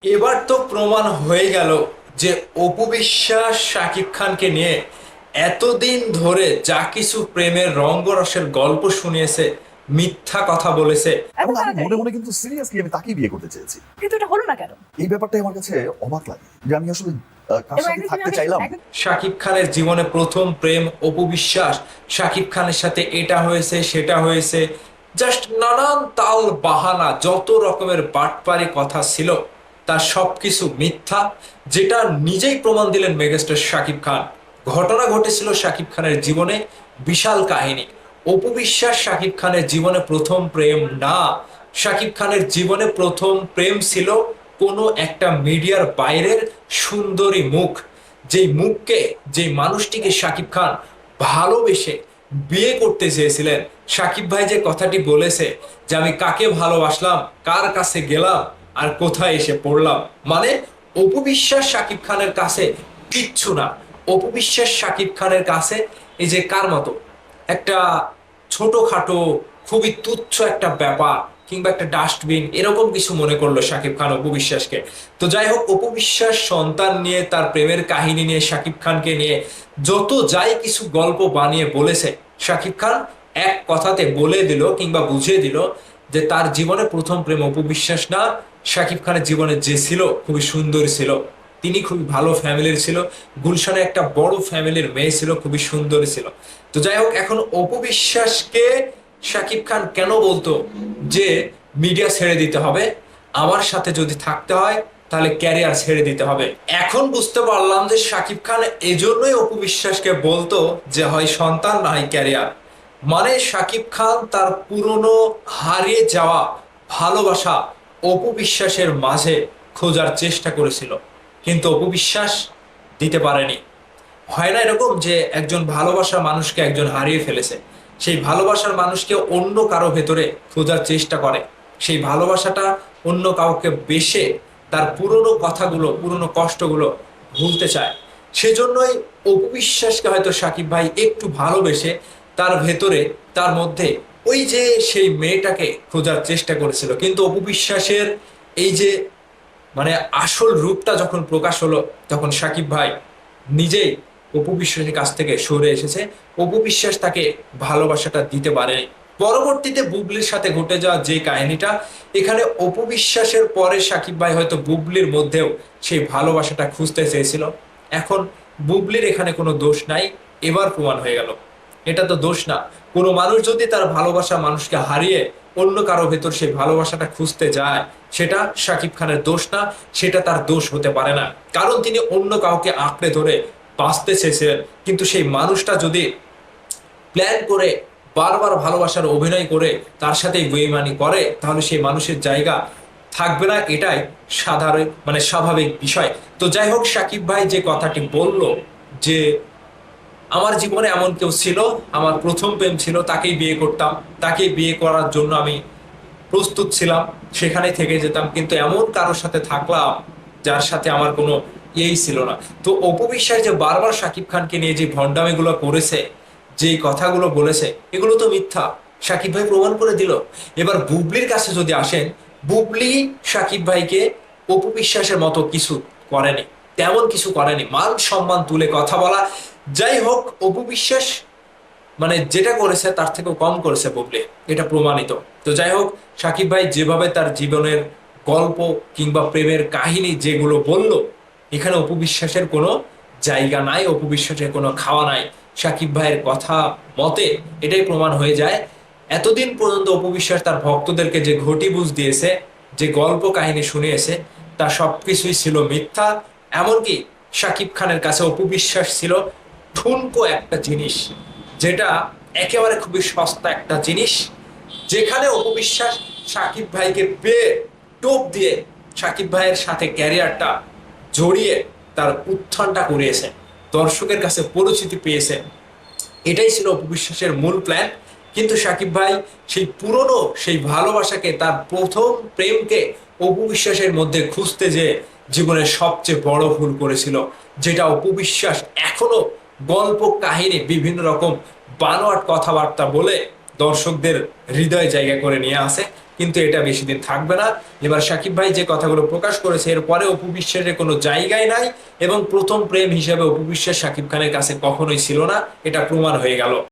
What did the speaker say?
এবার তো প্রমাণ হয়ে গেল যে অপু বিশ্বাস শাকিব খানকে নিয়ে এতদিন ধরে যা কিছু প্রেমের রঙ্গরসের গল্প শুনিয়েছে, মিথ্যা কথা বলেছে। এত এবং আমি তাড়াতাড়ি? মনে মনে কিন্তু সিরিয়াসলি আমি তাকেই বিয়ে করতে চেয়েছি। কিন্তু এটা হলো না কেন? এই ব্যাপারটাই আমার কাছে অবাক লাগে যে আমি আসলে কার এবং সাথে একদিন তুমি থাকতে আমাকে চাইলাম। শাকিব খানের জীবনে প্রথম প্রেম অপু বিশ্বাস। শাকিব খানের সাথে এটা হয়েছে সেটা হয়েছে, জাস্ট নানান তাল বাহানা, যত রকমের বাটপারি কথা ছিল তার সবকিছু মিথ্যা, যেটা নিজেই প্রমাণ দিলেন মেগাস্টার শাকিব খান। ঘটনা ঘটেছিল শাকিব খানের জীবনে, বিশাল কাহিনী। অপু বিশ্বাস শাকিব খানের জীবনে প্রথম প্রেম না। শাকিব খানের জীবনে প্রথম প্রেম ছিল কোনো একটা মিডিয়ার বাইরের সুন্দরী মুখ, যেই মুখকে, যেই মানুষটিকে শাকিব খান ভালোবেসে বিয়ে করতে চেয়েছিলেন। শাকিব ভাই যে কথাটি বলেছে যে আমি কাকে ভালোবাসলাম, কার কাছে গেলাম, আর কোথায় এসে পড়লাম, মানে অপু বিশ্বাস শাকিব খানের কাছে কিচ্ছু না। অপু বিশ্বাস শাকিব খানের কাছে এই যে কার মতো একটা ছোটখাটো, খুবই তুচ্ছ একটা ব্যাপার, কিংবা একটা ডাস্টবিন, এরকম কিছু মনে করলো শাকিব খান অপু বিশ্বাসকে। তো যাই হোক, অপু বিশ্বাস সন্তান নিয়ে, তার প্রেমের কাহিনী নিয়ে, শাকিব খানকে নিয়ে যত যাই কিছু গল্প বানিয়ে বলেছে, শাকিব খান এক কথাতে বলে দিল কিংবা বুঝিয়ে দিল যে তার জীবনে প্রথম প্রেম অপু বিশ্বাস না। শাকিব খানের জীবনে যে ছিল খুবই সুন্দর ছিল, তিনি খুবই ভালো ফ্যামিলির ছিল, গুলশানে একটা বড় ফ্যামিলির মেয়ে ছিল, খুবই সুন্দর ছিল। তো যাই হোক, এখন অপু বিশ্বাসকে শাকিব খান কেন বলতো যে মিডিয়া ছেড়ে দিতে হবে, আমার সাথে যদি থাকতে হয় তাহলে ক্যারিয়ার ছেড়ে দিতে হবে। এখন বুঝতে পারলাম যে শাকিব খান এজন্যই অপু বিশ্বাসকে বলতো যে হয় সন্তান না হয় ক্যারিয়ার। মানে শাকিব খান তার পুরনো হারিয়ে যাওয়া ভালোবাসা অপু বিশ্বাসের মাঝে খোঁজার চেষ্টা করেছিল, কিন্তু অপু বিশ্বাস দিতে পারেনি। হয় না এরকম যে একজন ভালোবাসার মানুষকে একজন হারিয়ে ফেলেছে, সেই ভালোবাসার মানুষকে অন্য কারো ভেতরে খোঁজার চেষ্টা করে, সেই ভালোবাসাটা অন্য কাউকে বেশে তার পুরনো কথাগুলো, পুরনো কষ্টগুলো ভুলতে চায়। সেজন্যই অপু বিশ্বাসকে হয়তো শাকিব ভাই একটু ভালোবেসে তার ভেতরে, তার মধ্যে ওই যে সেই মেয়েটাকে খোঁজার চেষ্টা করেছিল। কিন্তু অপু বিশ্বাসের এই যে মানে আসল রূপটা যখন প্রকাশ হলো, তখন শাকিব ভাই নিজেই অপু বিশ্বাসের কাছ থেকে সরে এসেছে। অপু বিশ্বাস তাকে ভালোবাসাটা দিতে পারে। পরবর্তীতে বুবলির সাথে ঘটে যাওয়া যে কাহিনীটা, এখানে অপু বিশ্বাসের পরে শাকিব ভাই হয়তো বুবলির মধ্যেও সেই ভালোবাসাটা খুঁজতে চেয়েছিল। এখন বুবলির এখানে কোনো দোষ নাই, এবার প্রমাণ হয়ে গেল এটা তো দোষ না। কোনো মানুষ যদি তার ভালোবাসা মানুষকে হারিয়ে অন্য কারো ভেতর সেই ভালোবাসাটা খুঁজতে যায়, সেটা শাকিব খানের দোষ না, সেটা তার দোষ হতে পারে না। কারণ তিনি অন্য কাউকে আঁকড়ে ধরে বাঁচতে চেয়েছিলেন, কিন্তু সেই মানুষটা যদি প্ল্যান করে বারবার ভালোবাসার অভিনয় করে তার সাথে বেইমানি করে, তাহলে সেই মানুষের জায়গা থাকবে না, এটাই সাধারণ মানে স্বাভাবিক বিষয়। তো যাই হোক, শাকিব ভাই যে কথাটি বলল যে আমার জীবনে এমন কেউ ছিল, আমার প্রথম প্রেম ছিল, তাকেই বিয়ে করতাম, তাকে বিয়ে করার জন্য আমি প্রস্তুত ছিলাম, সেখানে থেকে যেতাম, কিন্তু এমন কারোর সাথে থাকলাম যার সাথে আমার কোনো ইয়েই ছিল না। তো অপু বিশ্বাস যে বারবার শাকিব খানকে নিয়ে যে ভণ্ডামিগুলো করেছে, যেই কথাগুলো বলেছে, এগুলো তো মিথ্যা। শাকিব ভাই প্রমাণ করে দিল। এবার বুবলির কাছে যদি আসেন, বুবলি শাকিব ভাইকে অপু বিশ্বাসের মতো কিছু করেনি, তেমন কিছু করেনি, মান সম্মান তুলে কথা বলা। যাই হোক, অপু বিশ্বাস মানে যেটা করেছে তার থেকেও কম করেছে বুবলি, এটা প্রমাণিত। তো যাই হোক, সাকিব ভাই যেভাবে তার জীবনের গল্প কিংবা প্রেমের কাহিনী যেগুলো বলল, এখানে অপু বিশ্বাসের কোনো জায়গা নাই, অপু বিশ্বাসের কোনো খাওয়া নাই। সাকিব ভাইয়ের কথা মতে এটাই প্রমাণ হয়ে যায়। এতদিন পর্যন্ত অপু বিশ্বাস তার ভক্তদেরকে যে ঘটি বুঝ দিয়েছে, যে গল্প কাহিনী শুনিয়েছে, তা সবকিছুই ছিল মিথ্যা। এমনকি সাকিব খানের কাছে অপু বিশ্বাস ছিল ঠুনকো একটা জিনিস, যেটা একেবারে খুবই সস্তা একটা জিনিস, যেখানে অপু বিশ্বাস সাকিব ভাইকে পেয়ে টোপ দিয়ে সাকিব ভাইয়ের সাথে ক্যারিয়ারটা জড়িয়ে তার উত্থানটা করিয়েছে, দর্শকের কাছে পরিচিতি পেয়েছে। এটাই ছিল অপু বিশ্বাসের মূল প্ল্যান। কিন্তু সাকিব ভাই সেই পুরনো সেই ভালোবাসাকে, তার প্রথম প্রেমকে অপু বিশ্বাসের মধ্যে খুঁজতে যে জীবনের সবচেয়ে বড় ভুল করেছিল, যেটা অপু বিশ্বাস এখনো গল্প কাহিনী বিভিন্ন রকম বানোয়াট কথাবার্তা বলে দর্শকদের হৃদয় জায়গা করে নিয়ে আসে। কিন্তু এটা বেশি দিন থাকবে না। এবার সাকিব ভাই যে কথাগুলো প্রকাশ করেছে এরপরে অপু বিশ্বাসের কোনো জায়গায় নাই, এবং প্রথম প্রেম হিসেবে অপু বিশ্বাস সাকিব খানের কাছে কখনোই ছিল না, এটা প্রমাণ হয়ে গেল।